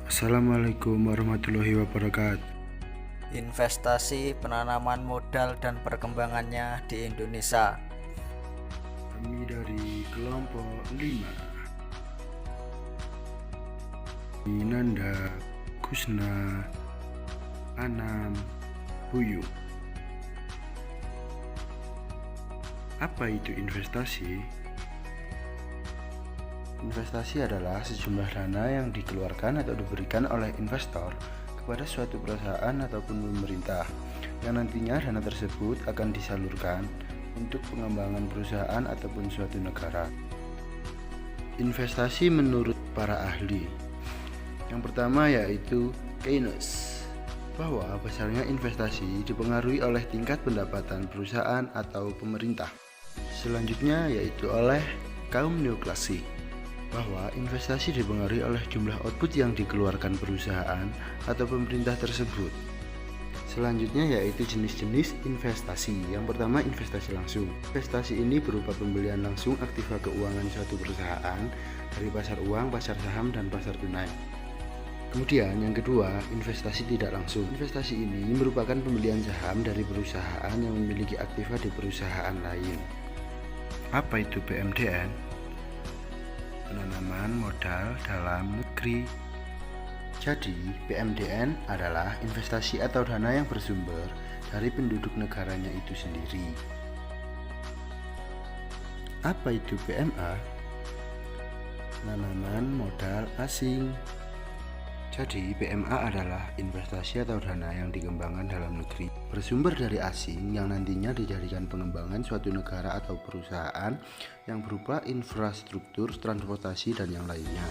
Assalamualaikum warahmatullahi wabarakatuh. Investasi, penanaman modal, dan perkembangannya di Indonesia. Kami dari kelompok 5, Nanda, Kusna, Anam, Buyu. Apa itu investasi? Investasi adalah sejumlah dana yang dikeluarkan atau diberikan oleh investor kepada suatu perusahaan ataupun pemerintah, yang nantinya dana tersebut akan disalurkan untuk pengembangan perusahaan ataupun suatu negara. Investasi menurut para ahli, yang pertama yaitu Keynes, bahwa besarnya investasi dipengaruhi oleh tingkat pendapatan perusahaan atau pemerintah. Selanjutnya yaitu oleh kaum neoklasik, bahwa investasi dipengaruhi oleh jumlah output yang dikeluarkan perusahaan atau pemerintah tersebut. Selanjutnya yaitu jenis-jenis investasi. Yang pertama, investasi langsung. Investasi ini berupa pembelian langsung aktiva keuangan suatu perusahaan dari pasar uang, pasar saham, dan pasar tunai. Kemudian yang kedua, investasi tidak langsung. Investasi ini merupakan pembelian saham dari perusahaan yang memiliki aktiva di perusahaan lain. Apa itu PMDN? Penanaman modal dalam negeri. Jadi, PMDN adalah investasi atau dana yang bersumber dari penduduk negaranya itu sendiri. Apa itu PMA? Penanaman modal asing. Jadi, PMA adalah investasi atau dana yang dikembangkan dalam negeri, bersumber dari asing yang nantinya dijadikan pengembangan suatu negara atau perusahaan yang berupa infrastruktur, transportasi, dan yang lainnya.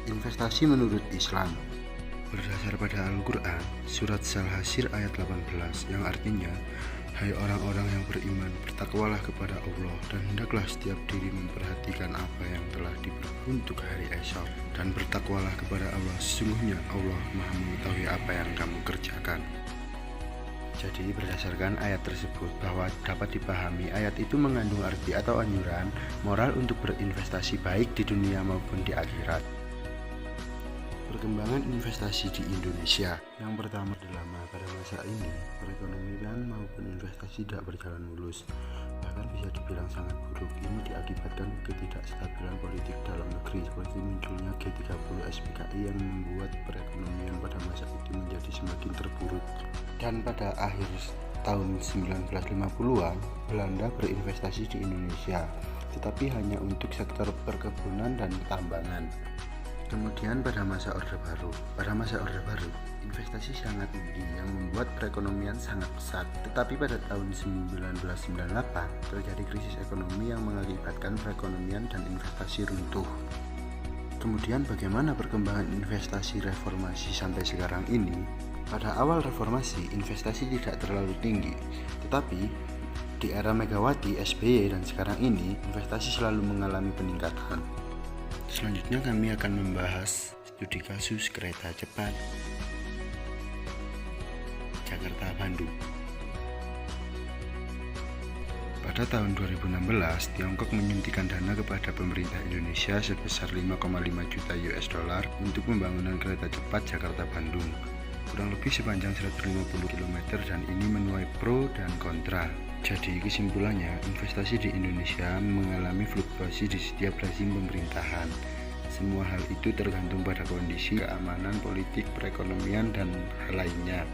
Investasi menurut Islam berdasar pada Al-Quran, surat Al-Hasyr ayat 18, yang artinya, hai orang-orang yang beriman, bertakwalah kepada Allah, dan hendaklah setiap diri memperhatikan apa yang telah diberi untuk hari esok, dan bertakwalah kepada Allah, sesungguhnya Allah Maha mengetahui apa yang kamu kerjakan. Jadi berdasarkan ayat tersebut, bahwa dapat dipahami ayat itu mengandung arti atau anjuran moral untuk berinvestasi baik di dunia maupun di akhirat. Perkembangan investasi di Indonesia. Yang pertama adalah pada masa ini perekonomian maupun investasi tidak berjalan mulus, bahkan bisa dibilang sangat buruk. Ini diakibatkan ketidakstabilan politik dalam negeri, seperti munculnya G30 SPKI yang membuat perekonomian pada masa itu menjadi semakin terpuruk. Dan pada akhir tahun 1950-an, Belanda berinvestasi di Indonesia, tetapi hanya untuk sektor perkebunan dan pertambangan. Kemudian pada masa Orde Baru, investasi sangat tinggi yang membuat perekonomian sangat pesat. Tetapi pada tahun 1998 terjadi krisis ekonomi yang mengakibatkan perekonomian dan investasi runtuh. Kemudian bagaimana perkembangan investasi reformasi sampai sekarang ini? Pada awal reformasi, investasi tidak terlalu tinggi, tetapi di era Megawati, SBY, dan sekarang ini, investasi selalu mengalami peningkatan. Selanjutnya kami akan membahas studi kasus kereta cepat Jakarta-Bandung. Pada tahun 2016, Tiongkok menyuntikkan dana kepada pemerintah Indonesia sebesar 5,5 juta US dollar untuk pembangunan kereta cepat Jakarta-Bandung, kurang lebih sepanjang 150 km, dan ini menuai pro dan kontra. Jadi kesimpulannya, investasi di Indonesia mengalami fluktuasi di setiap rezim pemerintahan. Semua hal itu tergantung pada kondisi keamanan politik, perekonomian, dan hal lainnya.